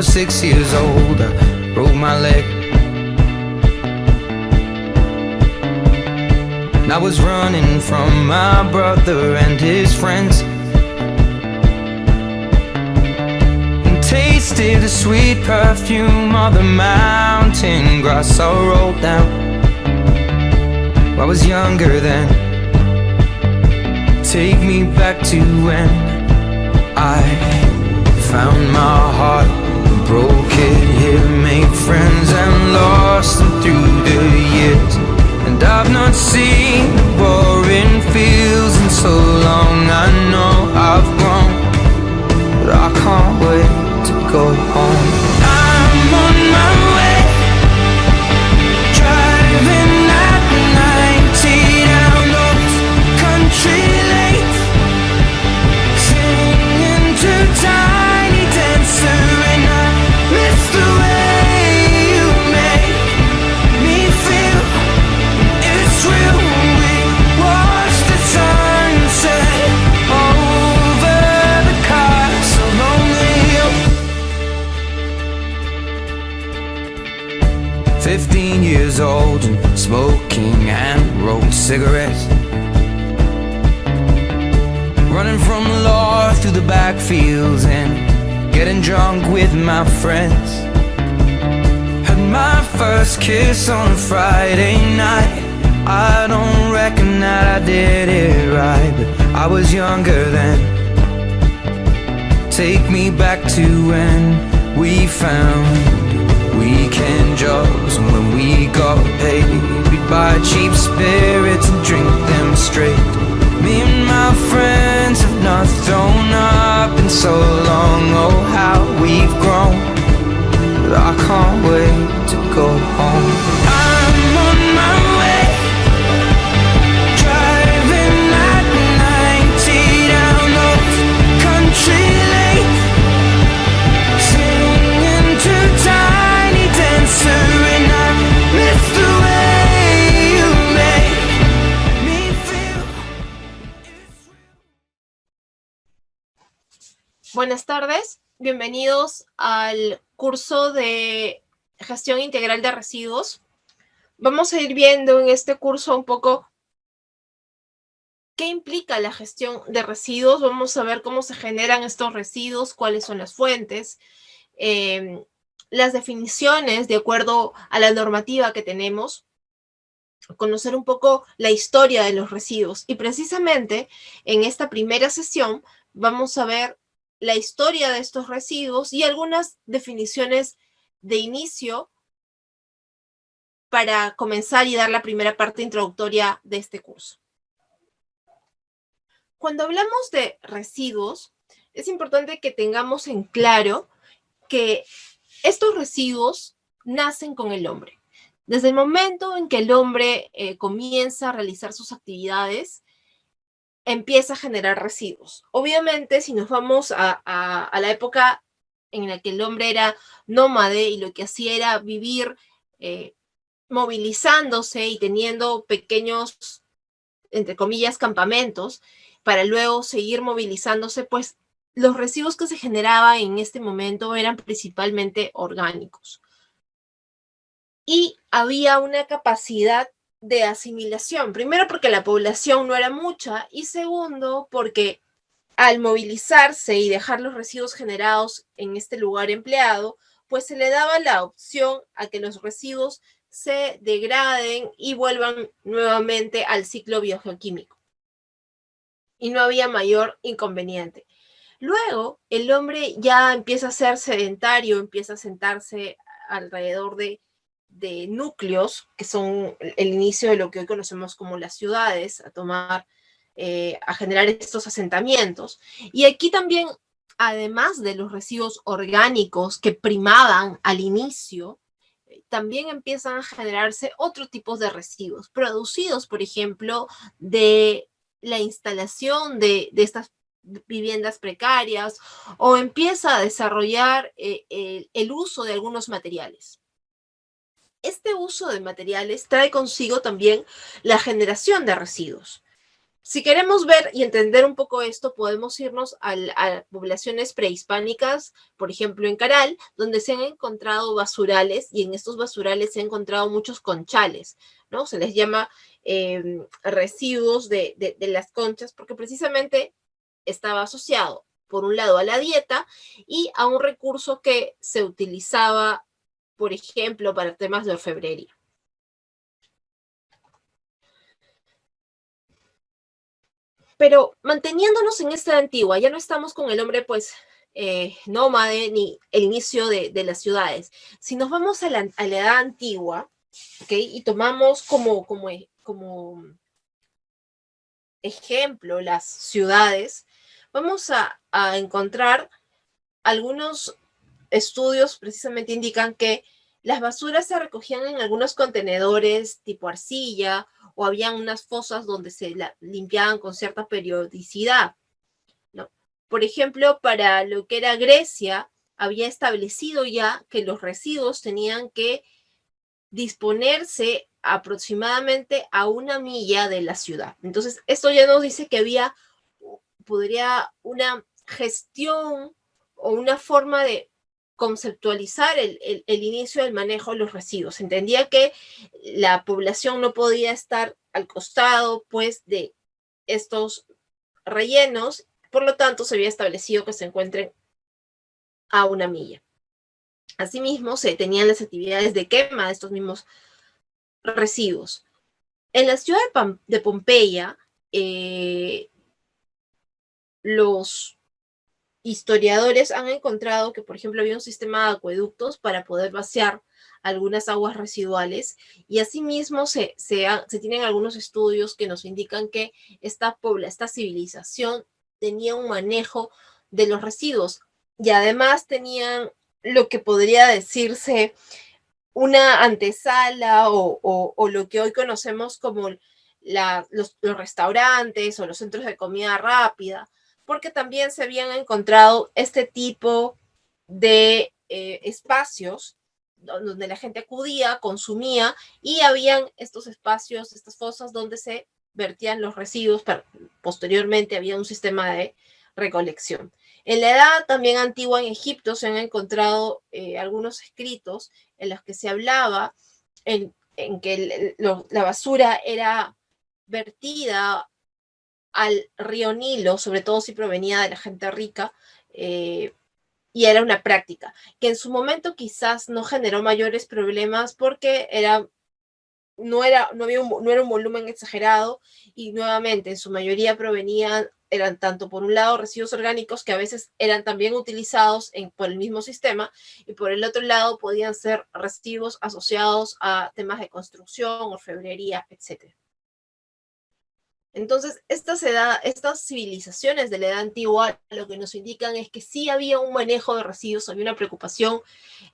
was 6 years old, I broke my leg. And I was running from my brother and his friends, and tasted the sweet perfume of the mountain grass I rolled down. I was younger then. Take me back to when I found my heart, broke it here, made friends and lost them through the years. And I've not seen the boring fields in so long. I know I've grown, but I can't wait to go home. I'm on my way, driving at 90 down those country lanes, singing to Tiny Dancer, and I miss the way you make me feel. It's real. We watch the sunset over the castle lonely. 15 years old and smoking and rolled cigarettes, running from the law through the backfields and getting drunk with my friends. Had my first kiss on a Friday night. I don't reckon that I did it right, but I was younger then. Take me back to when we found weekend jobs, and when we got paid, we'd buy cheap spirits and drink them straight. Me and my friends have not thrown up in so long. Oh, how we've grown, but I can't wait to go home. I'm on my way, driving at 90 down those country lanes, singing to Tiny Dancer, and I miss the way you make me feel. Buenas tardes, bienvenidos al curso de Gestión Integral de Residuos. Vamos a ir viendo en este curso un poco qué implica la gestión de residuos. Vamos a ver cómo se generan estos residuos, cuáles son las fuentes, las definiciones de acuerdo a la normativa que tenemos, conocer un poco la historia de los residuos. Y precisamente en esta primera sesión vamos a ver la historia de estos residuos y algunas definiciones de inicio para comenzar y dar la primera parte introductoria de este curso. Cuando hablamos de residuos, es importante que tengamos en claro que estos residuos nacen con el hombre. Desde el momento en que el hombre comienza a realizar sus actividades, empieza a generar residuos. Obviamente, si nos vamos a la época en la que el hombre era nómade y lo que hacía era vivir movilizándose y teniendo pequeños, entre comillas, campamentos, para luego seguir movilizándose, pues los residuos que se generaban en este momento eran principalmente orgánicos. Y había una capacidad de asimilación, primero porque la población no era mucha y segundo porque al movilizarse y dejar los residuos generados en este lugar empleado, pues se le daba la opción a que los residuos se degraden y vuelvan nuevamente al ciclo biogeoquímico. Y no había mayor inconveniente. Luego, el hombre ya empieza a ser sedentario, empieza a sentarse alrededor de núcleos, que son el inicio de lo que hoy conocemos como las ciudades, a generar estos asentamientos. Y aquí también, además de los residuos orgánicos que primaban al inicio, también empiezan a generarse otros tipos de residuos, producidos, por ejemplo, de la instalación de estas viviendas precarias, o empieza a desarrollar el uso de algunos materiales. Este uso de materiales trae consigo también la generación de residuos. Si queremos ver y entender un poco esto, podemos irnos a poblaciones prehispánicas, por ejemplo en Caral, donde se han encontrado basurales y en estos basurales se han encontrado muchos conchales, ¿no? Se les llama residuos de las conchas porque precisamente estaba asociado, por un lado, a la dieta y a un recurso que se utilizaba, por ejemplo, para temas de orfebrería. Pero manteniéndonos en esta antigua, ya no estamos con el hombre, pues, nómade ni el inicio de las ciudades. Si nos vamos a la edad antigua, ¿ok? Y tomamos como ejemplo las ciudades, vamos a encontrar algunos estudios precisamente indican que las basuras se recogían en algunos contenedores tipo arcilla o habían unas fosas donde se limpiaban con cierta periodicidad, ¿no? Por ejemplo, para lo que era Grecia, había establecido ya que los residuos tenían que disponerse aproximadamente a 1 milla de la ciudad. Entonces, esto ya nos dice que podría una gestión o una forma de conceptualizar el inicio del manejo de los residuos. Entendía que la población no podía estar al costado, pues, de estos rellenos, por lo tanto, se había establecido que se encuentren a 1 milla. Asimismo, se tenían las actividades de quema de estos mismos residuos. En la ciudad de Pompeya, los historiadores han encontrado que, por ejemplo, había un sistema de acueductos para poder vaciar algunas aguas residuales y asimismo se tienen algunos estudios que nos indican que esta civilización tenía un manejo de los residuos y además tenían lo que podría decirse una antesala o lo que hoy conocemos como los restaurantes o los centros de comida rápida, porque también se habían encontrado este tipo de espacios donde la gente acudía, consumía y habían estos espacios, estas fosas donde se vertían los residuos, pero posteriormente había un sistema de recolección. En la edad también antigua en Egipto se han encontrado algunos escritos en los que se hablaba en que la basura era vertida al río Nilo, sobre todo si provenía de la gente rica, y era una práctica que en su momento quizás no generó mayores problemas porque no era un volumen exagerado y nuevamente en su mayoría eran tanto por un lado residuos orgánicos que a veces eran también utilizados por el mismo sistema y por el otro lado podían ser residuos asociados a temas de construcción, orfebrería, etc. Entonces, estas civilizaciones de la edad antigua lo que nos indican es que sí había un manejo de residuos, había una preocupación.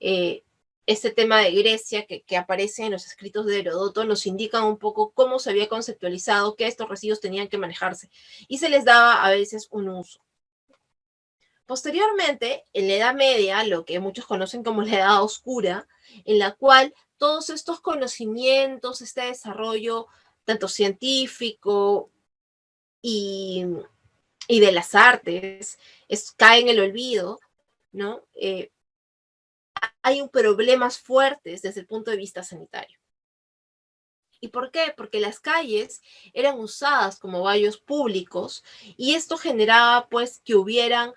Este tema de Grecia que aparece en los escritos de Herodoto nos indican un poco cómo se había conceptualizado que estos residuos tenían que manejarse y se les daba a veces un uso. Posteriormente, en la Edad Media, lo que muchos conocen como la Edad Oscura, en la cual todos estos conocimientos, este desarrollo tanto científico y, y de las artes, cae en el olvido, ¿no? Hay problemas fuertes desde el punto de vista sanitario. ¿Y por qué? Porque las calles eran usadas como baños públicos y esto generaba pues que hubieran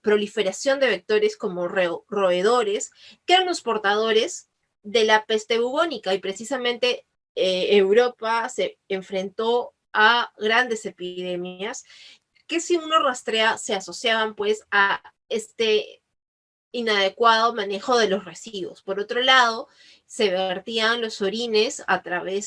proliferación de vectores como roedores, que eran los portadores de la peste bubónica y precisamente Europa se enfrentó a grandes epidemias que si uno rastrea se asociaban pues a este inadecuado manejo de los residuos. Por otro lado, se vertían los orines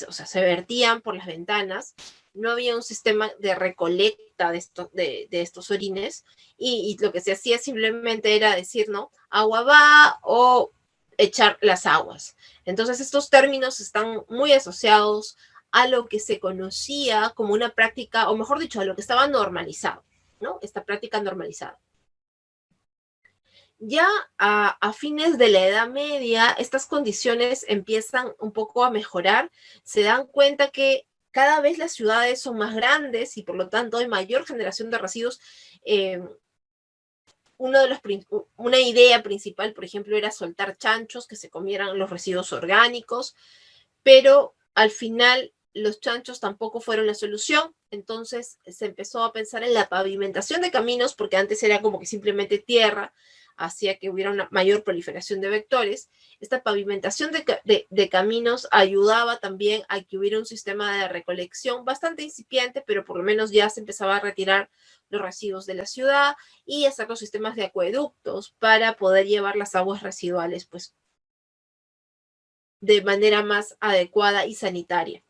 se vertían por las ventanas, no había un sistema de recolecta de estos orines y lo que se hacía simplemente era decir, ¿no? Agua va o echar las aguas. Entonces estos términos están muy asociados a lo que se conocía como una práctica, o mejor dicho, a lo que estaba normalizado, ¿no? Esta práctica normalizada. Ya a fines de la Edad Media, estas condiciones empiezan un poco a mejorar. Se dan cuenta que cada vez las ciudades son más grandes y por lo tanto hay mayor generación de residuos. Una idea principal, por ejemplo, era soltar chanchos que se comieran los residuos orgánicos, pero al final los chanchos tampoco fueron la solución. Entonces se empezó a pensar en la pavimentación de caminos, porque antes era como que simplemente tierra, hacía que hubiera una mayor proliferación de vectores. Esta pavimentación de caminos ayudaba también a que hubiera un sistema de recolección bastante incipiente, pero por lo menos ya se empezaba a retirar los residuos de la ciudad y hacer los sistemas de acueductos para poder llevar las aguas residuales, pues, de manera más adecuada y sanitaria.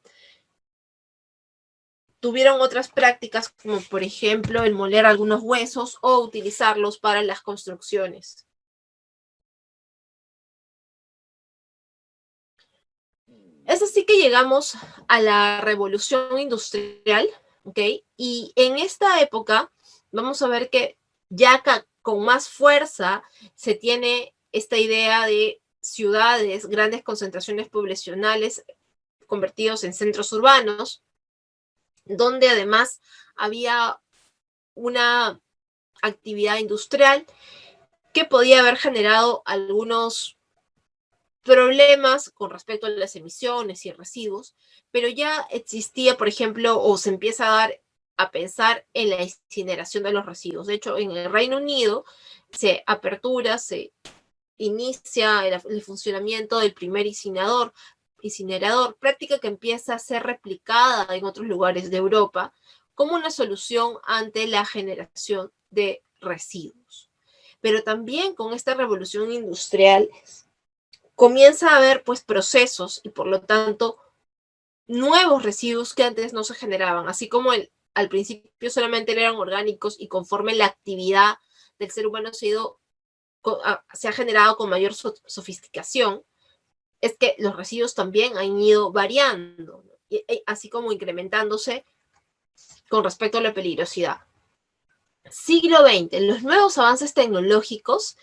Tuvieron otras prácticas como por ejemplo el moler algunos huesos o utilizarlos para las construcciones. Es así que llegamos a la revolución industrial, ¿ok? Y en esta época vamos a ver que ya con más fuerza se tiene esta idea de ciudades, grandes concentraciones poblacionales convertidos en centros urbanos, donde además había una actividad industrial que podía haber generado algunos problemas con respecto a las emisiones y residuos, pero ya existía, por ejemplo, o se empieza a dar a pensar en la incineración de los residuos. De hecho, en el Reino Unido se inicia el funcionamiento del primer incinerador, práctica que empieza a ser replicada en otros lugares de Europa como una solución ante la generación de residuos. Pero también con esta revolución industrial comienza a haber pues procesos y por lo tanto nuevos residuos que antes no se generaban, así como al principio solamente eran orgánicos y conforme la actividad del ser humano se ha generado con mayor sofisticación, es que los residuos también han ido variando, así como incrementándose con respecto a la peligrosidad. Siglo XX, los nuevos avances tecnológicos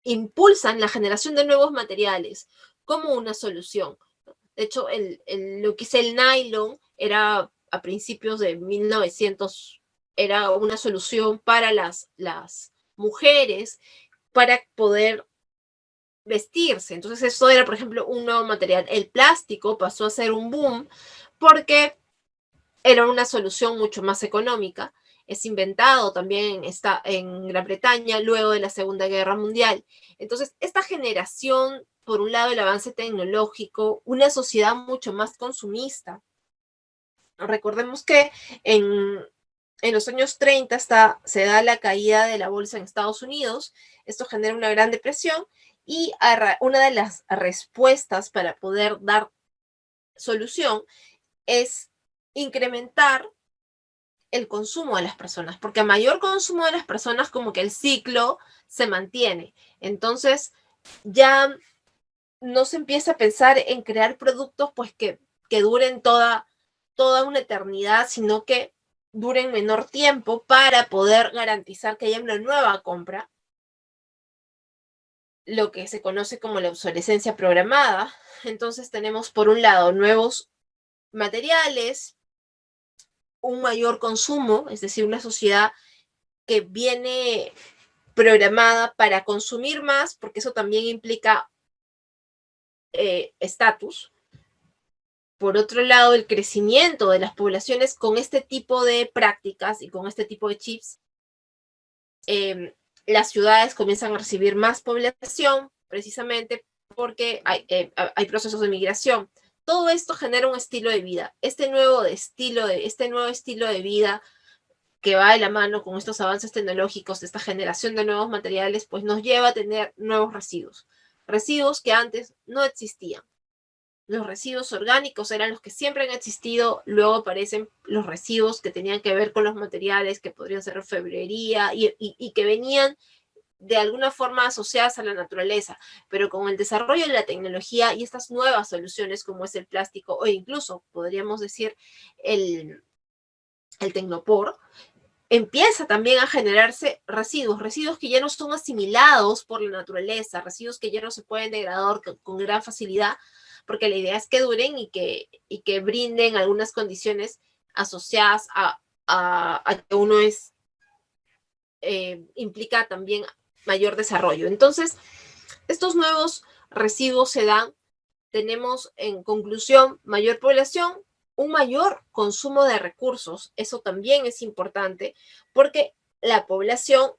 impulsan la generación de nuevos materiales como una solución. De hecho, lo que es el nylon era a principios de 1900, era una solución para las mujeres para poder vestirse. Entonces eso era, por ejemplo, un nuevo material. El plástico pasó a ser un boom porque era una solución mucho más económica. Es inventado también está en Gran Bretaña luego de la Segunda Guerra Mundial. Entonces, esta generación, por un lado, el avance tecnológico, una sociedad mucho más consumista. Recordemos que en los años 30 se da la caída de la bolsa en Estados Unidos. Esto genera una gran depresión y una de las respuestas para poder dar solución es incrementar el consumo de las personas, porque a mayor consumo de las personas como que el ciclo se mantiene. Entonces ya no se empieza a pensar en crear productos pues que duren toda una eternidad, sino que duren menor tiempo para poder garantizar que haya una nueva compra, lo que se conoce como la obsolescencia programada. Entonces tenemos por un lado nuevos materiales, un mayor consumo, es decir, una sociedad que viene programada para consumir más, porque eso también implica estatus. Por otro lado, el crecimiento de las poblaciones con este tipo de prácticas y con este tipo de chips, las ciudades comienzan a recibir más población precisamente porque hay procesos de migración. Todo esto genera un estilo de vida. Este nuevo estilo de vida que va de la mano con estos avances tecnológicos, esta generación de nuevos materiales, pues nos lleva a tener nuevos residuos que antes no existían. Los residuos orgánicos eran los que siempre han existido, luego aparecen los residuos que tenían que ver con los materiales, que podrían ser orfebrería y que venían de alguna forma asociadas a la naturaleza, pero con el desarrollo de la tecnología y estas nuevas soluciones como es el plástico o incluso podríamos decir el tecnopor, empieza también a generarse residuos que ya no son asimilados por la naturaleza, residuos que ya no se pueden degradar con gran facilidad, porque la idea es que duren y que brinden algunas condiciones asociadas a que uno implica también mayor desarrollo. Entonces, estos nuevos residuos se dan, tenemos en conclusión mayor población, un mayor consumo de recursos. Eso también es importante porque la población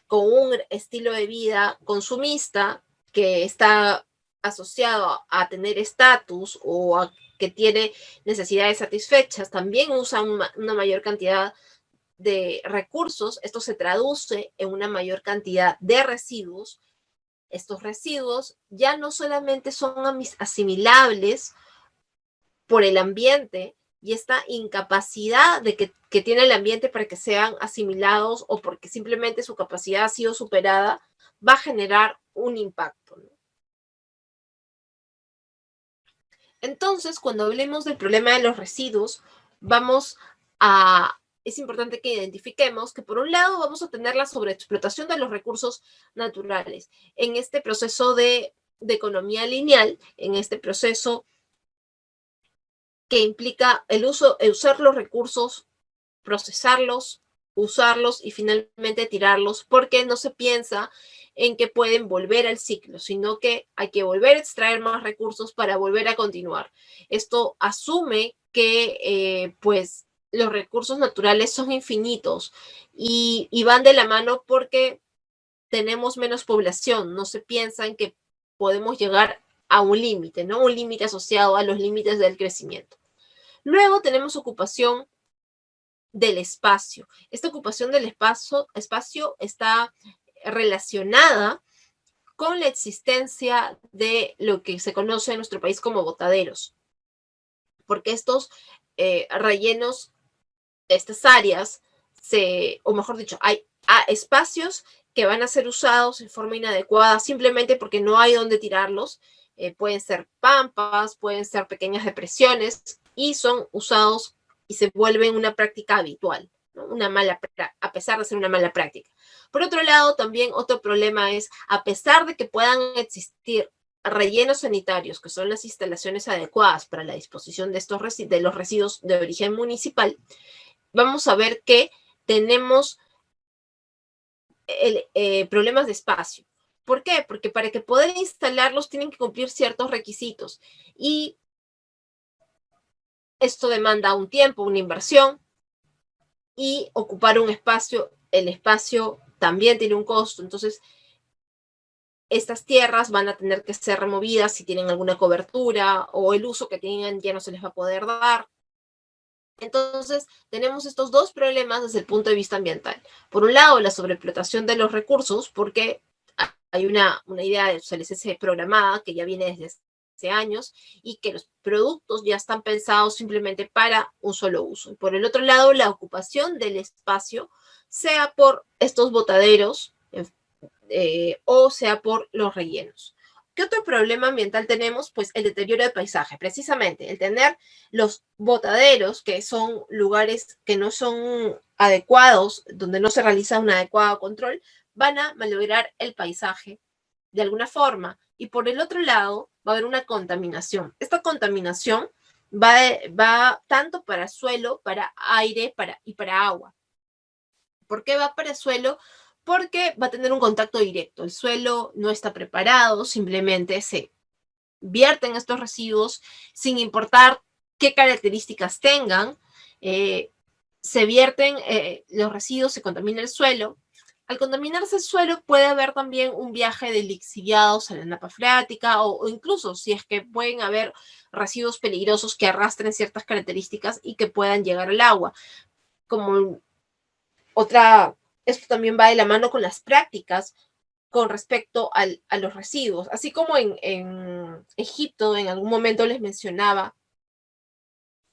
con un estilo de vida consumista que está asociado a tener estatus o a que tiene necesidades satisfechas, también usa una mayor cantidad de recursos. Esto se traduce en una mayor cantidad de residuos. Estos residuos ya no solamente son asimilables por el ambiente y esta incapacidad que tiene el ambiente para que sean asimilados o porque simplemente su capacidad ha sido superada, va a generar un impacto, ¿no? Entonces, cuando hablemos del problema de los residuos, es importante que identifiquemos que por un lado vamos a tener la sobreexplotación de los recursos naturales. En este proceso de economía lineal, en este proceso que implica usar los recursos, procesarlos, usarlos y finalmente tirarlos, porque no se piensa en que pueden volver al ciclo, sino que hay que volver a extraer más recursos para volver a continuar. Esto asume que pues los recursos naturales son infinitos y van de la mano porque tenemos menos población. No se piensa en que podemos llegar a un límite, ¿no? Un límite asociado a los límites del crecimiento. Luego tenemos ocupación del espacio. Esta ocupación del espacio está relacionada con la existencia de lo que se conoce en nuestro país como botaderos, porque estos rellenos, estas áreas, o mejor dicho, hay espacios que van a ser usados en forma inadecuada simplemente porque no hay donde tirarlos. Pueden ser pampas, pueden ser pequeñas depresiones y son usados y se vuelven una práctica habitual, ¿no? A pesar de ser una mala práctica. Por otro lado, también otro problema es, a pesar de que puedan existir rellenos sanitarios, que son las instalaciones adecuadas para la disposición de los residuos de origen municipal, vamos a ver que tenemos problemas de espacio. ¿Por qué? Porque para que poder instalarlos tienen que cumplir ciertos requisitos y esto demanda un tiempo, una inversión y ocupar un espacio. El espacio también tiene un costo, entonces estas tierras van a tener que ser removidas si tienen alguna cobertura o el uso que tienen ya no se les va a poder dar. Entonces, tenemos estos dos problemas desde el punto de vista ambiental. Por un lado, la sobreexplotación de los recursos, porque hay una idea de obsolescencia programada que ya viene desde hace años y que los productos ya están pensados simplemente para un solo uso. Y por el otro lado, la ocupación del espacio, sea por estos botaderos o sea por los rellenos. ¿Qué otro problema ambiental tenemos? Pues el deterioro del paisaje, precisamente el tener los botaderos, que son lugares que no son adecuados, donde no se realiza un adecuado control, van a malograr el paisaje de alguna forma. Y por el otro lado, va a haber una contaminación. Esta contaminación va tanto para suelo, para aire y para agua. ¿Por qué va para el suelo? Porque va a tener un contacto directo. El suelo no está preparado, simplemente se vierten estos residuos sin importar qué características tengan. Se vierten los residuos, se contamina el suelo. Al contaminarse el suelo puede haber también un viaje de lixiviados a la napa freática o incluso si es que pueden haber residuos peligrosos que arrastren ciertas características y que puedan llegar al agua. Como esto también va de la mano con las prácticas con respecto a los residuos. Así como en Egipto en algún momento les mencionaba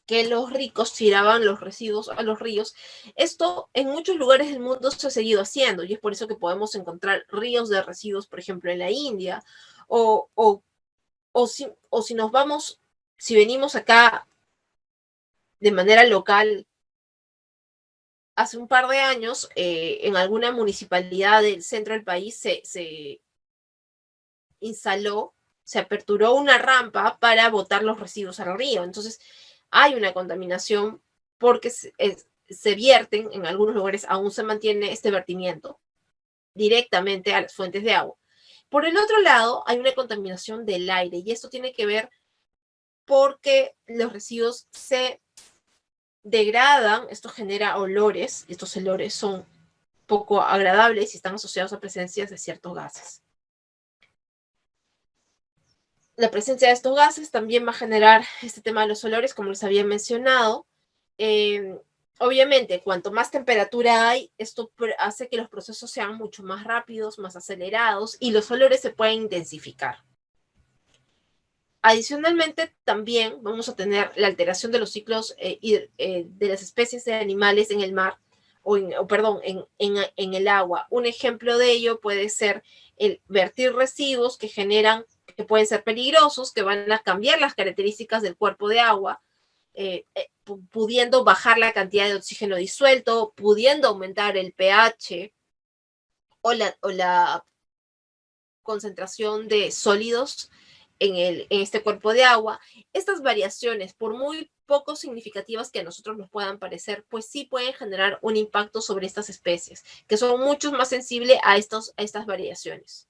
que los ricos tiraban los residuos a los ríos. Esto en muchos lugares del mundo se ha seguido haciendo y es por eso que podemos encontrar ríos de residuos, por ejemplo, en la India si nos vamos, si venimos acá de manera local. Hace un par de años, en alguna municipalidad del centro del país se instaló se aperturó una rampa para botar los residuos al río. Entonces hay una contaminación porque se vierten, en algunos lugares aún se mantiene este vertimiento directamente a las fuentes de agua. Por el otro lado, hay una contaminación del aire y esto tiene que ver porque los residuos se degradan, esto genera olores, y estos olores son poco agradables y están asociados a presencias de ciertos gases. La presencia de estos gases también va a generar este tema de los olores, como les había mencionado. Obviamente, cuanto más temperatura hay, esto hace que los procesos sean mucho más rápidos, más acelerados y los olores se pueden intensificar. Adicionalmente, también vamos a tener la alteración de los ciclos de las especies de animales en el mar, en el agua. Un ejemplo de ello puede ser el vertir residuos que pueden ser peligrosos, que van a cambiar las características del cuerpo de agua, pudiendo bajar la cantidad de oxígeno disuelto, pudiendo aumentar el pH o la concentración de sólidos en este cuerpo de agua. Estas variaciones, por muy poco significativas que a nosotros nos puedan parecer, pues sí pueden generar un impacto sobre estas especies, que son mucho más sensibles a estas variaciones.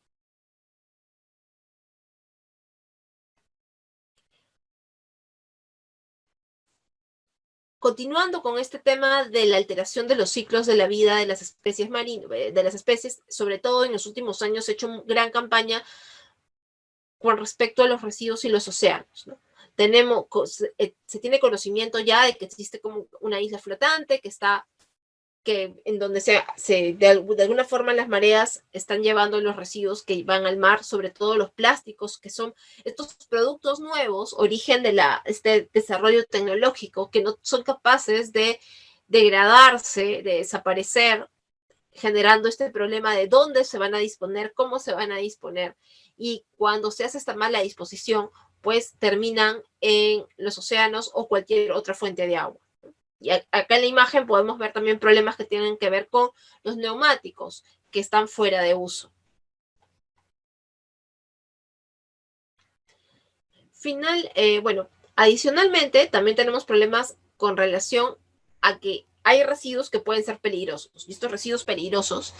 Continuando con este tema de la alteración de los ciclos de la vida de las especies marinas, de las especies, sobre todo en los últimos años se ha hecho una gran campaña con respecto a los residuos y los océanos, ¿no? Se tiene conocimiento ya de que existe como una isla flotante en donde de alguna forma las mareas están llevando los residuos que van al mar, sobre todo los plásticos, que son estos productos nuevos, origen de este desarrollo tecnológico, que no son capaces de degradarse, de desaparecer, generando este problema de dónde se van a disponer, cómo se van a disponer. Y cuando se hace esta mala disposición, pues terminan en los océanos o cualquier otra fuente de agua. Y acá en la imagen podemos ver también problemas que tienen que ver con los neumáticos que están fuera de uso. Adicionalmente también tenemos problemas con relación a que hay residuos que pueden ser peligrosos. Y estos residuos peligrosos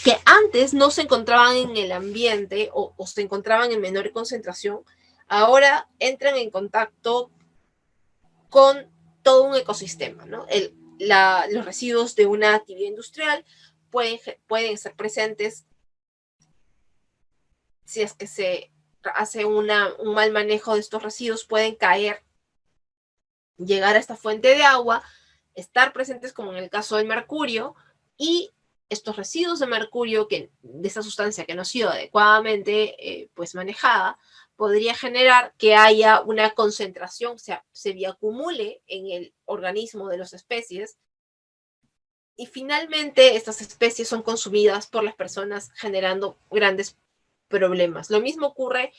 que antes no se encontraban en el ambiente o se encontraban en menor concentración, ahora entran en contacto con todo un ecosistema, ¿no? Los residuos de una actividad industrial pueden ser presentes si es que se hace un mal manejo de estos residuos, pueden caer, llegar a esta fuente de agua, estar presentes como en el caso del mercurio, y estos residuos de mercurio, de esta sustancia que no ha sido adecuadamente pues manejada, podría generar que haya una concentración, o sea, se bioacumule en el organismo de las especies, y finalmente estas especies son consumidas por las personas generando grandes problemas. Lo mismo ocurre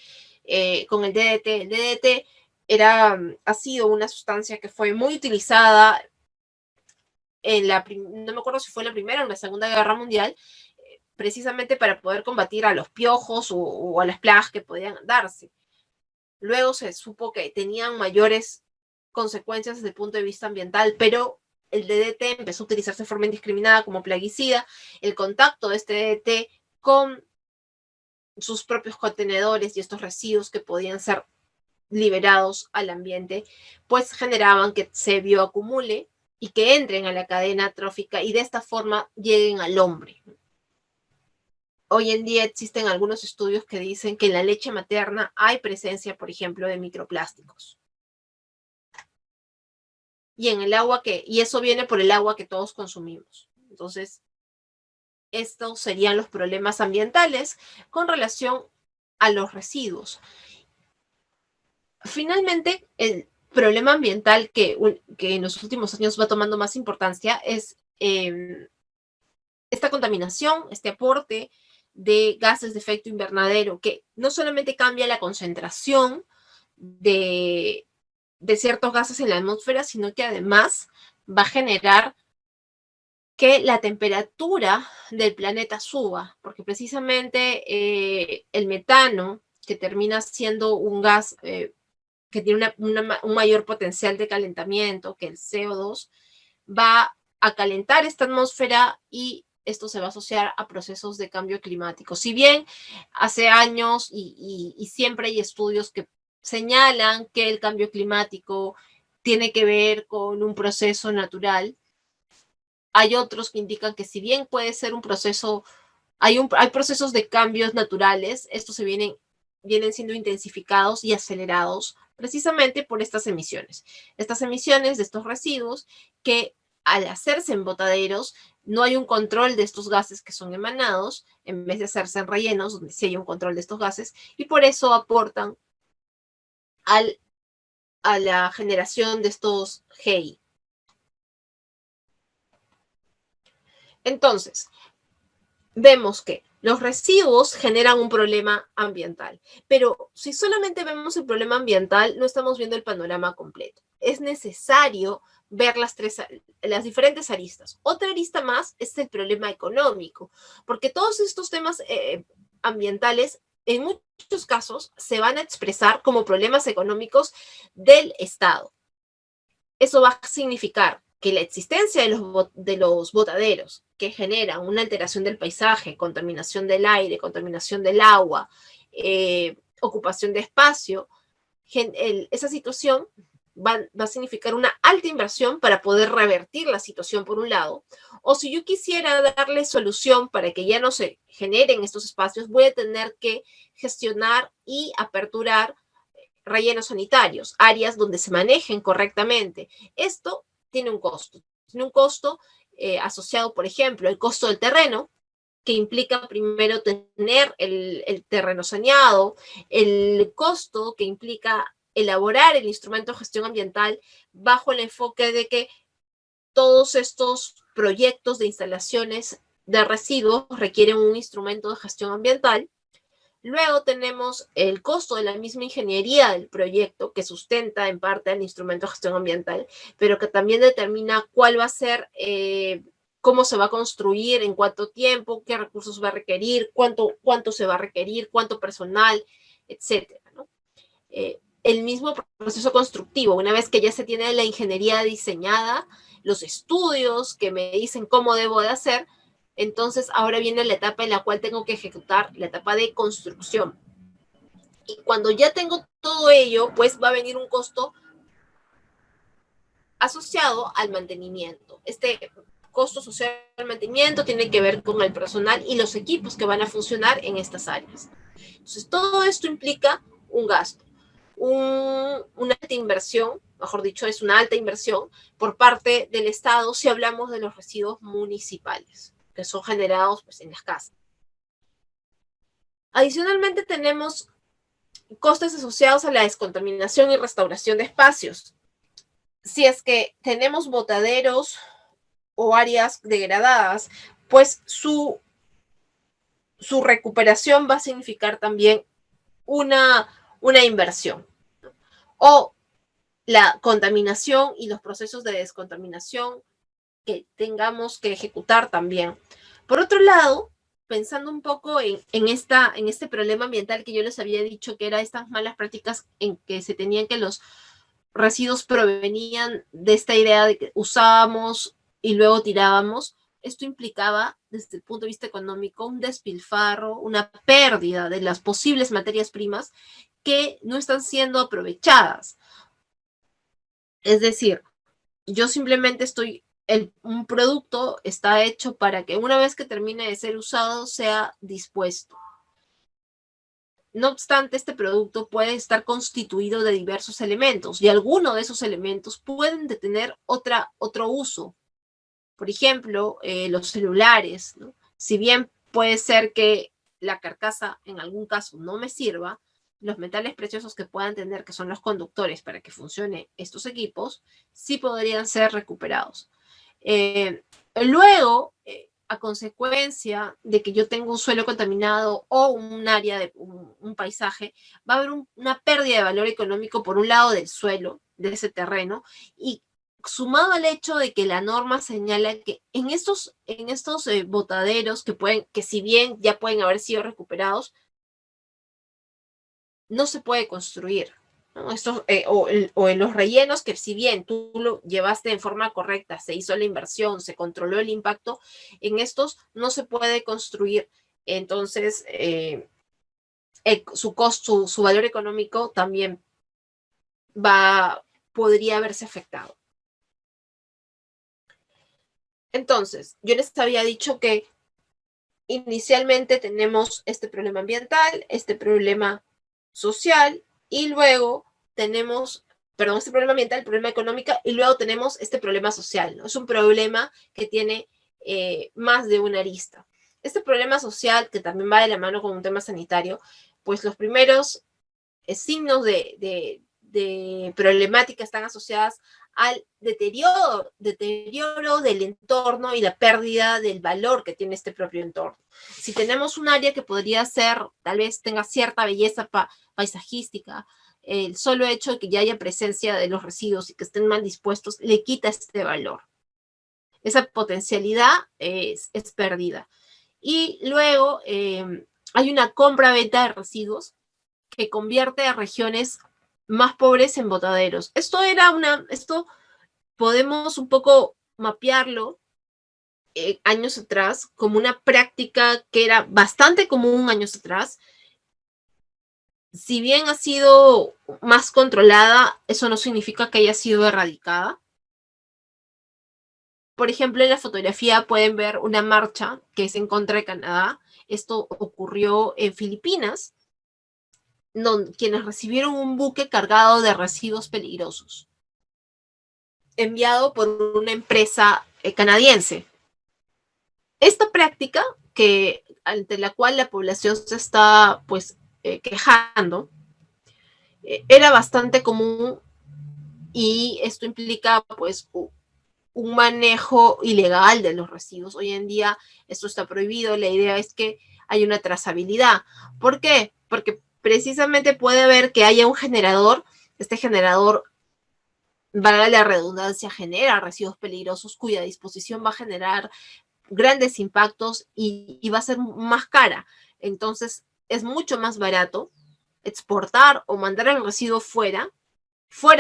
con el DDT. El DDT ha sido una sustancia que fue muy utilizada no me acuerdo si fue la Primera o la Segunda Guerra Mundial, precisamente para poder combatir a los piojos o a las plagas que podían darse. Luego se supo que tenían mayores consecuencias desde el punto de vista ambiental, pero el DDT empezó a utilizarse de forma indiscriminada como plaguicida. El contacto de este DDT con sus propios contenedores y estos residuos que podían ser liberados al ambiente, pues generaban que se bioacumule y que entren a la cadena trófica y de esta forma lleguen al hombre. Hoy en día existen algunos estudios que dicen que en la leche materna hay presencia, por ejemplo, de microplásticos. Y en el agua y eso viene por el agua que todos consumimos. Entonces, estos serían los problemas ambientales con relación a los residuos. Finalmente, el problema ambiental que en los últimos años va tomando más importancia es esta contaminación, este aporte de gases de efecto invernadero, que no solamente cambia la concentración de ciertos gases en la atmósfera, sino que además va a generar que la temperatura del planeta suba, porque precisamente el metano, que termina siendo un gas que tiene un mayor potencial de calentamiento que el CO2, va a calentar esta atmósfera y esto se va a asociar a procesos de cambio climático. Si bien hace años y siempre hay estudios que señalan que el cambio climático tiene que ver con un proceso natural, hay otros que indican que si bien puede ser un proceso, hay procesos de cambios naturales, estos vienen siendo intensificados y acelerados precisamente por estas emisiones. Estas emisiones de estos residuos que al hacerse en botaderos no hay un control de estos gases que son emanados, en vez de hacerse en rellenos, donde sí hay un control de estos gases, y por eso aportan a la generación de estos GI. Entonces, vemos que los residuos generan un problema ambiental, pero si solamente vemos el problema ambiental, no estamos viendo el panorama completo. Es necesario ver las diferentes aristas. Otra arista más es el problema económico, porque todos estos temas ambientales en muchos casos se van a expresar como problemas económicos del Estado. Eso va a significar que la existencia de los botaderos que generan una alteración del paisaje, contaminación del aire, contaminación del agua, ocupación de espacio, esa situación va a significar una alta inversión para poder revertir la situación por un lado, o si yo quisiera darle solución para que ya no se generen estos espacios, voy a tener que gestionar y aperturar rellenos sanitarios, áreas donde se manejen correctamente. Esto tiene un costo. Tiene un costo asociado, por ejemplo, al costo del terreno, que implica primero tener el terreno saneado, el costo que implica elaborar el instrumento de gestión ambiental bajo el enfoque de que todos estos proyectos de instalaciones de residuos requieren un instrumento de gestión ambiental. Luego tenemos el costo de la misma ingeniería del proyecto que sustenta en parte el instrumento de gestión ambiental, pero que también determina cuál va a ser, cómo se va a construir, en cuánto tiempo, qué recursos va a requerir, cuánto se va a requerir, cuánto personal, etcétera, ¿no? El mismo proceso constructivo, una vez que ya se tiene la ingeniería diseñada, los estudios que me dicen cómo debo de hacer, entonces ahora viene la etapa en la cual tengo que ejecutar la etapa de construcción. Y cuando ya tengo todo ello, pues va a venir un costo asociado al mantenimiento. Este costo asociado al mantenimiento tiene que ver con el personal y los equipos que van a funcionar en estas áreas. Entonces, todo esto implica un gasto, una alta inversión, mejor dicho, es una alta inversión por parte del Estado si hablamos de los residuos municipales que son generados pues, en las casas. Adicionalmente tenemos costes asociados a la descontaminación y restauración de espacios. Si es que tenemos botaderos o áreas degradadas, pues su recuperación va a significar también una inversión. O la contaminación y los procesos de descontaminación que tengamos que ejecutar también. Por otro lado, pensando un poco en este problema ambiental que yo les había dicho que era estas malas prácticas en que se tenían que los residuos provenían de esta idea de que usábamos y luego tirábamos, esto implicaba, desde el punto de vista económico, un despilfarro, una pérdida de las posibles materias primas que no están siendo aprovechadas. Es decir, yo simplemente un producto está hecho para que una vez que termine de ser usado sea dispuesto. No obstante, este producto puede estar constituido de diversos elementos y algunos de esos elementos pueden tener otro uso. Por ejemplo, los celulares, ¿no? Si bien puede ser que la carcasa en algún caso no me sirva, los metales preciosos que puedan tener, que son los conductores para que funcionen estos equipos, sí podrían ser recuperados. Luego, a consecuencia de que yo tengo un suelo contaminado o un área de un paisaje, va a haber una pérdida de valor económico por un lado del suelo, de ese terreno, y sumado al hecho de que la norma señala que en estos botaderos que si bien ya pueden haber sido recuperados, no se puede construir, ¿no? Estos, o en los rellenos, que si bien tú lo llevaste en forma correcta, se hizo la inversión, se controló el impacto, en estos no se puede construir. Entonces, su costo, su valor económico también podría verse afectado. Entonces, yo les había dicho que inicialmente tenemos este problema ambiental, este problema social, y luego tenemos, perdón, este problema ambiental, el problema económico, y luego tenemos este problema social, ¿no? Es un problema que tiene más de una arista. Este problema social, que también va de la mano con un tema sanitario, pues los primeros signos de problemática están asociadas al deterioro del entorno y la pérdida del valor que tiene este propio entorno. Si tenemos un área que podría ser, tal vez tenga cierta belleza paisajística, el solo hecho de que ya haya presencia de los residuos y que estén mal dispuestos le quita este valor. Esa potencialidad es perdida. Y luego hay una compra-venta de residuos que convierte a regiones más pobres en botaderos. Esto podemos un poco mapearlo años atrás como una práctica que era bastante común años atrás. Si bien ha sido más controlada, eso no significa que haya sido erradicada. Por ejemplo, en la fotografía pueden ver una marcha que es en contra de Canadá. Esto ocurrió en Filipinas, quienes recibieron un buque cargado de residuos peligrosos, enviado por una empresa canadiense. Esta práctica, ante la cual la población se está pues quejando, era bastante común, y esto implica pues un manejo ilegal de los residuos. Hoy en día esto está prohibido. La idea es que haya una trazabilidad. ¿Por qué? Porque precisamente puede haber que haya un generador. Este generador, valga la redundancia, genera residuos peligrosos cuya disposición va a generar grandes impactos y va a ser más cara. Entonces es mucho más barato exportar o mandar el residuo fuera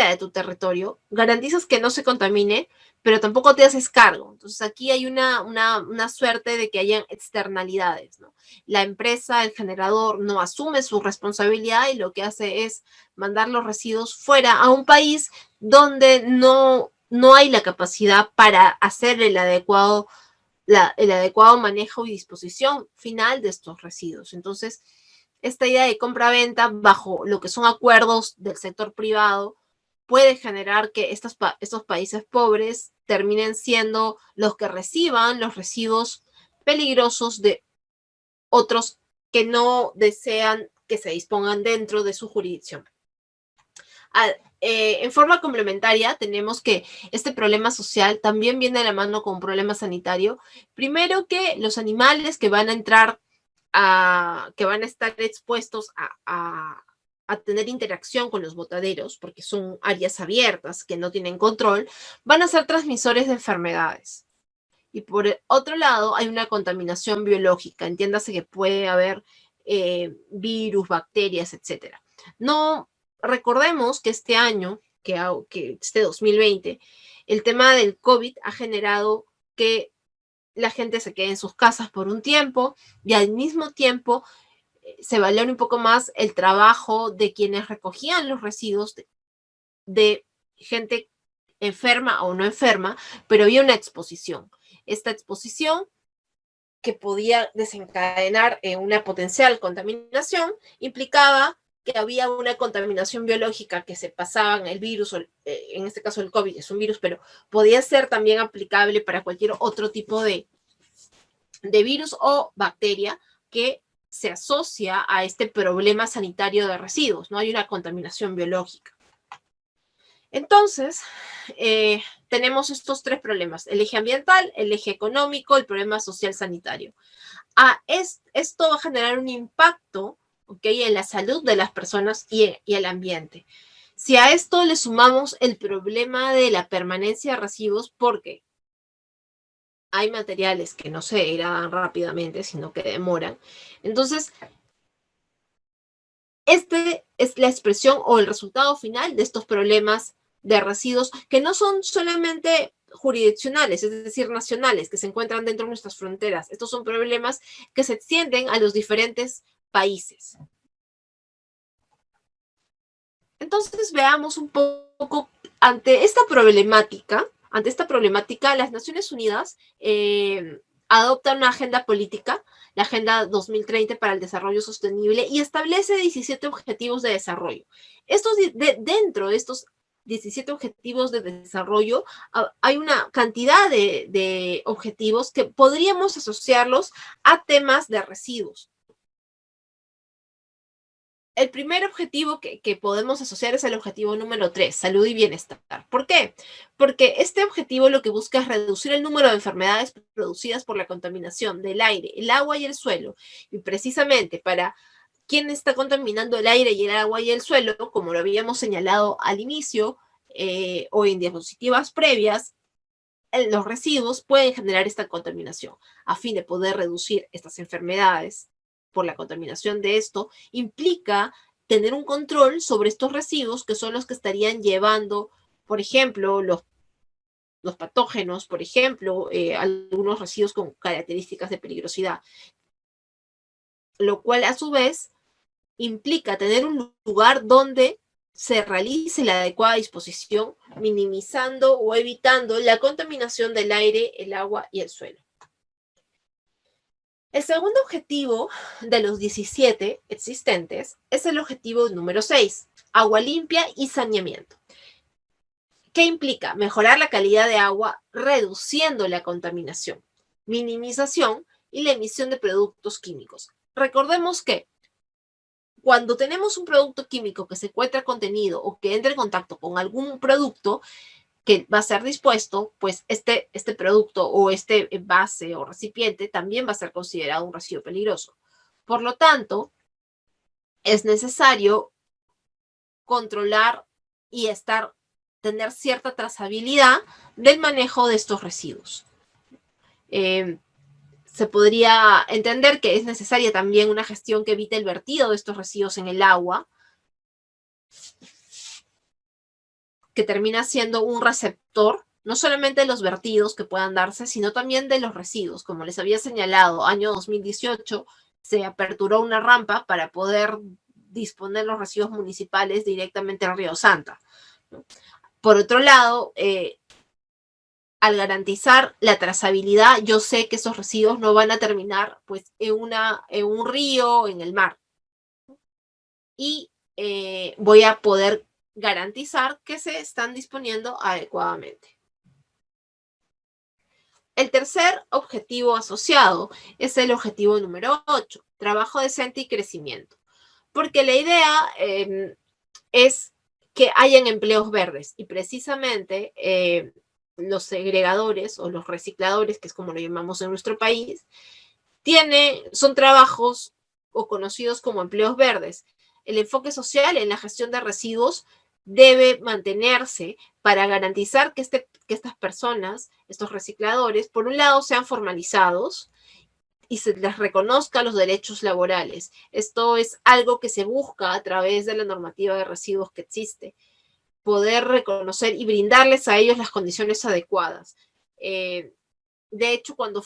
de tu territorio, garantizas que no se contamine, pero tampoco te haces cargo. Entonces aquí hay una suerte de que hayan externalidades, ¿no? La empresa, el generador, no asume su responsabilidad y lo que hace es mandar los residuos fuera a un país donde no hay la capacidad para hacer el adecuado manejo y disposición final de estos residuos. Entonces, esta idea de compra-venta bajo lo que son acuerdos del sector privado puede generar que estos países pobres terminen siendo los que reciban los residuos peligrosos de otros que no desean que se dispongan dentro de su jurisdicción. En forma complementaria, tenemos que este problema social también viene de la mano con un problema sanitario. Primero, que los animales que van a entrar, que van a estar expuestos a tener interacción con los botaderos, porque son áreas abiertas que no tienen control, van a ser transmisores de enfermedades. Y por el otro lado, hay una contaminación biológica. Entiéndase que puede haber virus, bacterias, etc. Recordemos que este año, que este 2020, el tema del COVID ha generado que la gente se quede en sus casas por un tiempo, y al mismo tiempo se valora un poco más el trabajo de quienes recogían los residuos de gente enferma o no enferma, pero había una exposición. Esta exposición, que podía desencadenar una potencial contaminación, implicaba que había una contaminación biológica, que se pasaban el virus, en este caso el COVID es un virus, pero podía ser también aplicable para cualquier otro tipo de virus o bacteria que se asocia a este problema sanitario de residuos, ¿no? Hay una contaminación biológica. Entonces, tenemos estos tres problemas: el eje ambiental, el eje económico, el problema social sanitario. Esto va a generar un impacto, ¿okay?, en la salud de las personas y el ambiente. Si a esto le sumamos el problema de la permanencia de residuos, porque hay materiales que no se degradan rápidamente, sino que demoran. Entonces, Este es la expresión o el resultado final de estos problemas de residuos que no son solamente jurisdiccionales, es decir, nacionales, que se encuentran dentro de nuestras fronteras. Estos son problemas que se extienden a los diferentes países. Entonces veamos un poco ante esta problemática, las Naciones Unidas adoptan una agenda política, la Agenda 2030 para el Desarrollo Sostenible, y establece 17 objetivos de desarrollo. Dentro de estos 17 objetivos de desarrollo, hay una cantidad de objetivos que podríamos asociarlos a temas de residuos. El primer objetivo que podemos asociar es el objetivo número 3, salud y bienestar. ¿Por qué? Porque este objetivo lo que busca es reducir el número de enfermedades producidas por la contaminación del aire, el agua y el suelo. Y precisamente para quien está contaminando el aire y el agua y el suelo, como lo habíamos señalado al inicio o en diapositivas previas, los residuos pueden generar esta contaminación. A fin de poder reducir estas enfermedades por la contaminación de esto, implica tener un control sobre estos residuos que son los que estarían llevando, por ejemplo, los patógenos, por ejemplo, algunos residuos con características de peligrosidad, lo cual a su vez implica tener un lugar donde se realice la adecuada disposición, minimizando o evitando la contaminación del aire, el agua y el suelo. El segundo objetivo de los 17 existentes es el objetivo número 6, agua limpia y saneamiento. ¿Qué implica? Mejorar la calidad de agua reduciendo la contaminación, minimización y la emisión de productos químicos. Recordemos que cuando tenemos un producto químico que se encuentra contenido o que entra en contacto con algún producto que va a ser dispuesto, pues este producto o este envase o recipiente también va a ser considerado un residuo peligroso. Por lo tanto, es necesario controlar y tener cierta trazabilidad del manejo de estos residuos. Se podría entender que es necesaria también una gestión que evite el vertido de estos residuos en el agua, que termina siendo un receptor, no solamente de los vertidos que puedan darse, sino también de los residuos. Como les había señalado, año 2018 se aperturó una rampa para poder disponer los residuos municipales directamente al río Santa. Por otro lado, al garantizar la trazabilidad, yo sé que esos residuos no van a terminar pues, en un río, en el mar. Y voy a poder garantizar que se están disponiendo adecuadamente. El tercer objetivo asociado es el objetivo número 8, trabajo decente y crecimiento. Porque la idea es que hayan empleos verdes y precisamente los segregadores o los recicladores, que es como lo llamamos en nuestro país, son trabajos o conocidos como empleos verdes. El enfoque social en la gestión de residuos debe mantenerse para garantizar que estas personas, estos recicladores, por un lado sean formalizados y se les reconozca los derechos laborales. Esto es algo que se busca a través de la normativa de residuos que existe, poder reconocer y brindarles a ellos las condiciones adecuadas. De hecho, cuando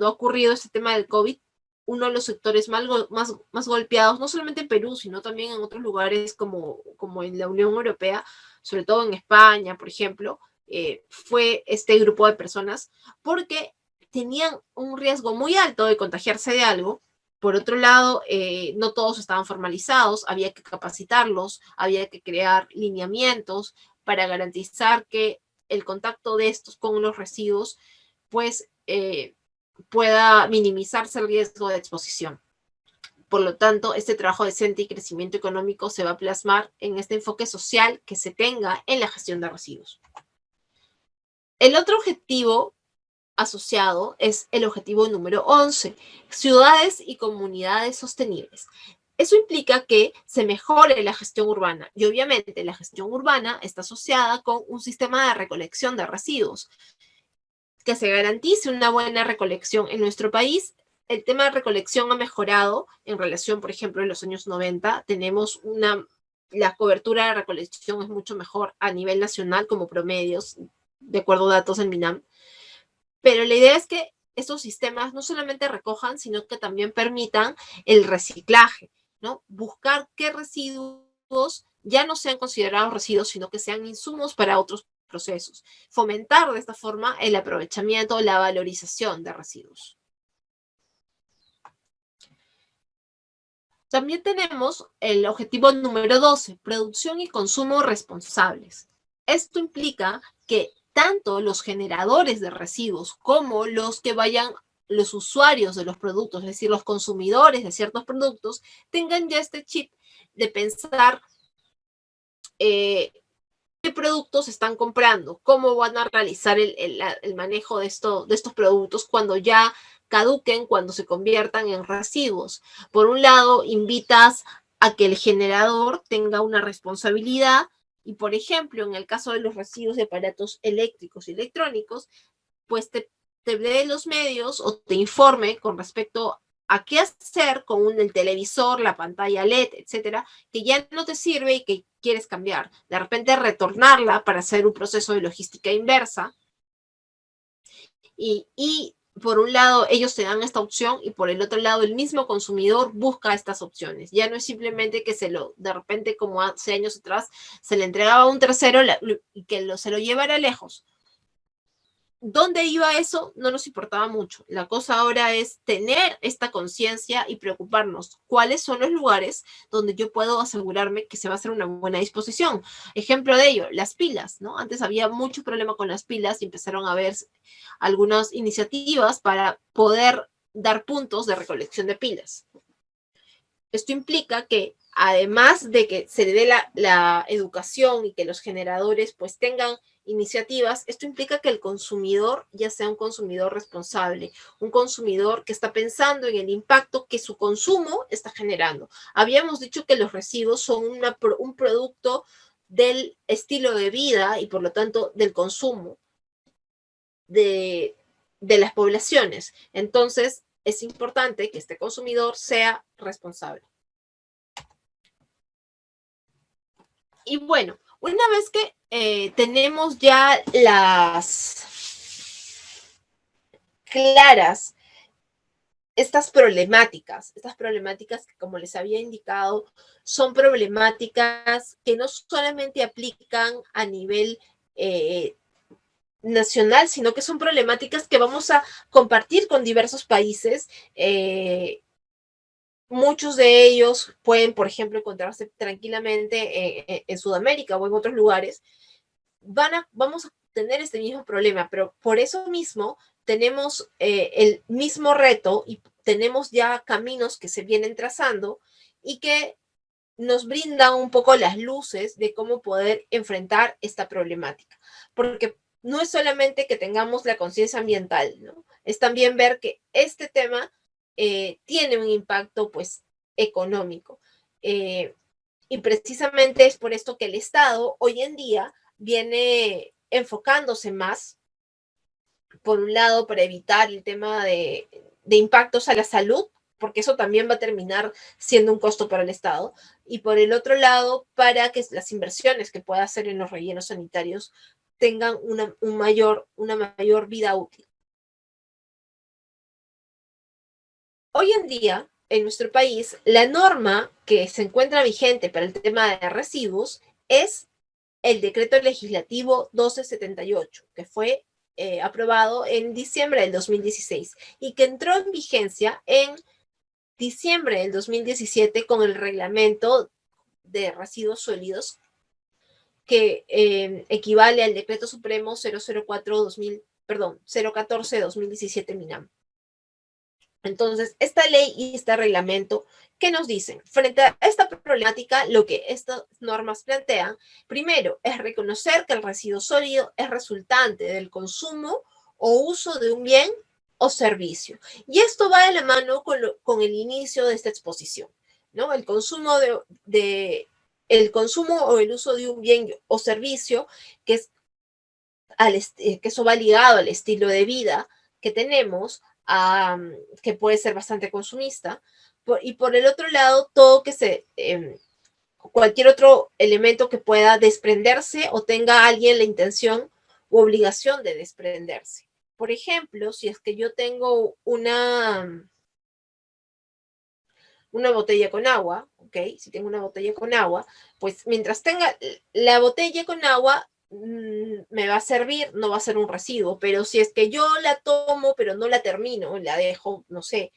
ha ocurrido este tema del COVID, uno de los sectores más golpeados, no solamente en Perú, sino también en otros lugares como en la Unión Europea, sobre todo en España, por ejemplo, fue este grupo de personas, porque tenían un riesgo muy alto de contagiarse de algo. Por otro lado, no todos estaban formalizados, había que capacitarlos, había que crear lineamientos para garantizar que el contacto de estos con los residuos, pues, pueda minimizarse el riesgo de exposición. Por lo tanto, este trabajo decente y crecimiento económico se va a plasmar en este enfoque social que se tenga en la gestión de residuos. El otro objetivo asociado es el objetivo número 11, ciudades y comunidades sostenibles. Eso implica que se mejore la gestión urbana y obviamente la gestión urbana está asociada con un sistema de recolección de residuos. Que se garantice una buena recolección en nuestro país el tema de recolección ha mejorado en relación, por ejemplo, en los años 90. Tenemos la cobertura de recolección es mucho mejor a nivel nacional como promedios, de acuerdo a datos en MINAM. Pero la idea es que estos sistemas no solamente recojan, sino que también permitan el reciclaje, ¿no? Buscar qué residuos ya no sean considerados residuos, sino que sean insumos para otros procesos. Fomentar de esta forma el aprovechamiento, la valorización de residuos. También tenemos el objetivo número 12, producción y consumo responsables. Esto implica que tanto los generadores de residuos como los que vayan, los usuarios de los productos, es decir, los consumidores de ciertos productos, tengan ya este chip de pensar qué productos están comprando, cómo van a realizar el manejo de estos productos cuando ya caduquen, cuando se conviertan en residuos. Por un lado, invitas a que el generador tenga una responsabilidad y, por ejemplo, en el caso de los residuos de aparatos eléctricos y electrónicos, pues te dé los medios o te informe con respecto a qué hacer con el televisor, la pantalla LED, etcétera, que ya no te sirve y que quieres cambiar. De repente retornarla para hacer un proceso de logística inversa. Y por un lado ellos te dan esta opción y por el otro lado el mismo consumidor busca estas opciones. Ya no es simplemente que de repente como hace años atrás se le entregaba a un tercero y que se lo llevara lejos. ¿Dónde iba eso? No nos importaba mucho. La cosa ahora es tener esta conciencia y preocuparnos cuáles son los lugares donde yo puedo asegurarme que se va a hacer una buena disposición. Ejemplo de ello, las pilas, ¿no? Antes había mucho problema con las pilas y empezaron a haber algunas iniciativas para poder dar puntos de recolección de pilas. Esto implica que además de que se le dé la educación y que los generadores pues tengan iniciativas, esto implica que el consumidor ya sea un consumidor responsable, un consumidor que está pensando en el impacto que su consumo está generando. Habíamos dicho que los residuos son un producto del estilo de vida y por lo tanto del consumo de las poblaciones. Entonces, es importante que este consumidor sea responsable. Y bueno, una vez que tenemos ya las claras estas problemáticas que como les había indicado, son problemáticas que no solamente aplican a nivel nacional, sino que son problemáticas que vamos a compartir con diversos países. Muchos de ellos pueden, por ejemplo, encontrarse tranquilamente en Sudamérica o en otros lugares. Vamos a tener este mismo problema, pero por eso mismo tenemos el mismo reto y tenemos ya caminos que se vienen trazando y que nos brindan un poco las luces de cómo poder enfrentar esta problemática. Porque no es solamente que tengamos la conciencia ambiental, ¿no? Es también ver que este tema tiene un impacto pues económico. Y precisamente es por esto que el Estado hoy en día viene enfocándose más, por un lado, para evitar el tema de impactos a la salud, porque eso también va a terminar siendo un costo para el Estado, y por el otro lado, para que las inversiones que pueda hacer en los rellenos sanitarios tengan una mayor vida útil. Hoy en día, en nuestro país, la norma que se encuentra vigente para el tema de residuos es el decreto legislativo 1278, que fue aprobado en diciembre del 2016 y que entró en vigencia en diciembre del 2017 con el reglamento de residuos sólidos que equivale al decreto supremo 014-2017 MINAM. Entonces, esta ley y este reglamento, ¿qué nos dicen? Frente a esta problemática, lo que estas normas plantean, primero, es reconocer que el residuo sólido es resultante del consumo o uso de un bien o servicio. Y esto va de la mano con el inicio de esta exposición, ¿no? El consumo el consumo o el uso de un bien o servicio, que eso va ligado al estilo de vida que tenemos, que puede ser bastante consumista. Y por el otro lado, todo cualquier otro elemento que pueda desprenderse o tenga alguien la intención u obligación de desprenderse. Por ejemplo, si es que yo tengo una botella con agua, ¿ok? Si tengo una botella con agua, pues mientras tenga la botella con agua, me va a servir, no va a ser un residuo, pero si es que yo la tomo, pero no la termino, la dejo, no sé,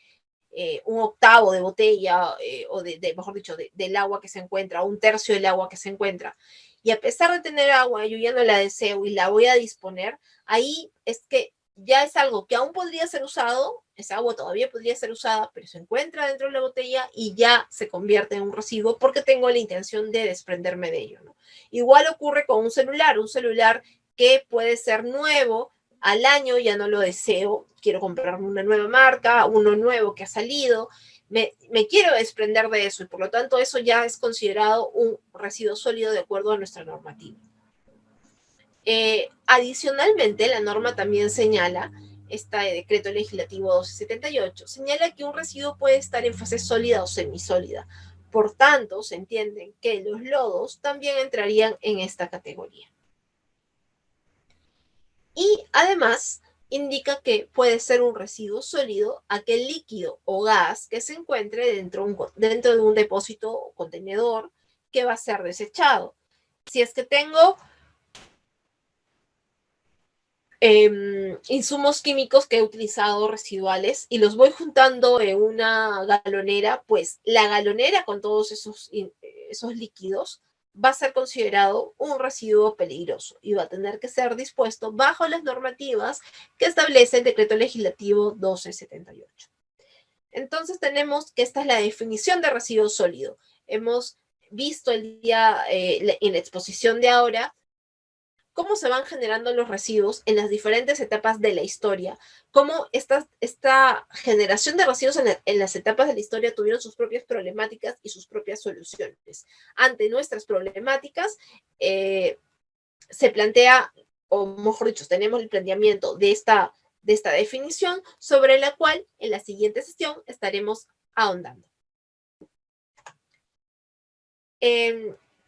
un octavo de botella o mejor dicho, del agua que se encuentra, un tercio del agua que se encuentra, y a pesar de tener agua, yo ya no la deseo y la voy a disponer, ahí es que ya es algo que aún podría ser usado, esa agua todavía podría ser usada, pero se encuentra dentro de la botella y ya se convierte en un residuo porque tengo la intención de desprenderme de ello, ¿no? Igual ocurre con un celular que puede ser nuevo, al año ya no lo deseo, quiero comprarme una nueva marca, uno nuevo que ha salido, me quiero desprender de eso y por lo tanto eso ya es considerado un residuo sólido de acuerdo a nuestra normativa. Adicionalmente, la norma también señala, este decreto legislativo 1278, señala que un residuo puede estar en fase sólida o semisólida. Por tanto, se entiende que los lodos también entrarían en esta categoría. Y además indica que puede ser un residuo sólido aquel líquido o gas que se encuentre dentro de un depósito o contenedor que va a ser desechado. Si es que tengo insumos químicos que he utilizado residuales y los voy juntando en una galonera, pues la galonera con todos esos líquidos va a ser considerado un residuo peligroso y va a tener que ser dispuesto bajo las normativas que establece el decreto legislativo 1278. Entonces tenemos que esta es la definición de residuo sólido. Hemos visto en la exposición de ahora cómo se van generando los residuos en las diferentes etapas de la historia, cómo esta generación de residuos en las etapas de la historia tuvieron sus propias problemáticas y sus propias soluciones. Ante nuestras problemáticas, se plantea, o mejor dicho, tenemos el planteamiento de esta definición sobre la cual en la siguiente sesión estaremos ahondando.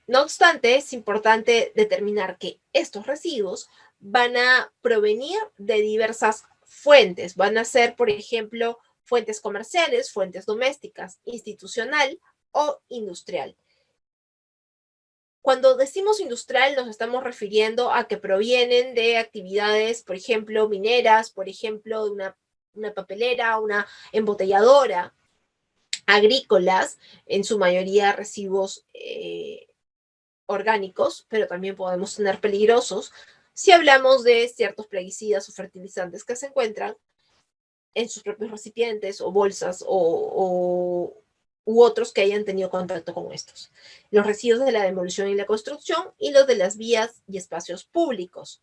No obstante, es importante determinar que estos residuos van a provenir de diversas fuentes. Van a ser, por ejemplo, fuentes comerciales, fuentes domésticas, institucional o industrial. Cuando decimos industrial nos estamos refiriendo a que provienen de actividades, por ejemplo, mineras, por ejemplo, de una papelera, una embotelladora, agrícolas, en su mayoría residuos orgánicos, pero también podemos tener peligrosos si hablamos de ciertos plaguicidas o fertilizantes que se encuentran en sus propios recipientes o bolsas u otros que hayan tenido contacto con estos. Los residuos de la demolición y la construcción y los de las vías y espacios públicos.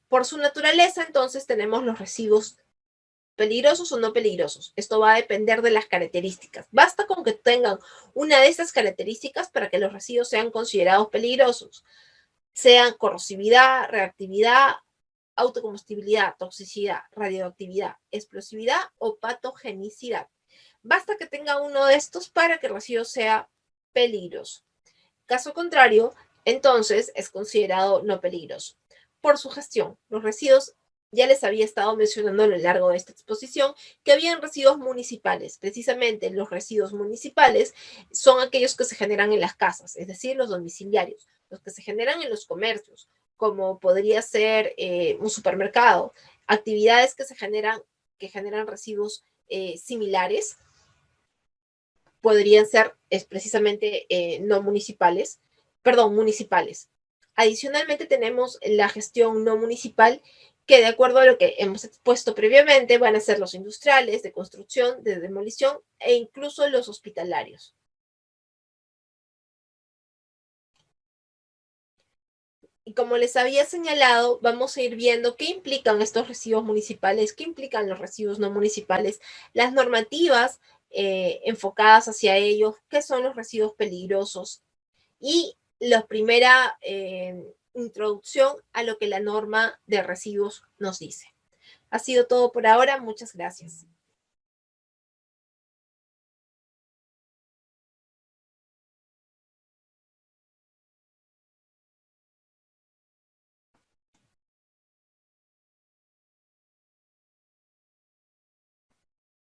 Por su naturaleza, entonces, tenemos los residuos peligrosos o no peligrosos. Esto va a depender de las características. Basta con que tengan una de estas características para que los residuos sean considerados peligrosos. Sean corrosividad, reactividad, autocombustibilidad, toxicidad, radioactividad, explosividad o patogenicidad. Basta que tenga uno de estos para que el residuo sea peligroso. Caso contrario, entonces es considerado no peligroso. Por su gestión, los residuos, ya les había estado mencionando a lo largo de esta exposición que habían residuos municipales. Precisamente los residuos municipales son aquellos que se generan en las casas, es decir, los domiciliarios, los que se generan en los comercios, como podría ser un supermercado, actividades que generan residuos similares, podrían ser precisamente no municipales, perdón, municipales. Adicionalmente tenemos la gestión no municipal, que de acuerdo a lo que hemos expuesto previamente, van a ser los industriales, de construcción, de demolición e incluso los hospitalarios. Y como les había señalado, vamos a ir viendo qué implican estos residuos municipales, qué implican los residuos no municipales, las normativas enfocadas hacia ellos, qué son los residuos peligrosos y la primera introducción a lo que la norma de residuos nos dice. Ha sido todo por ahora. Muchas gracias.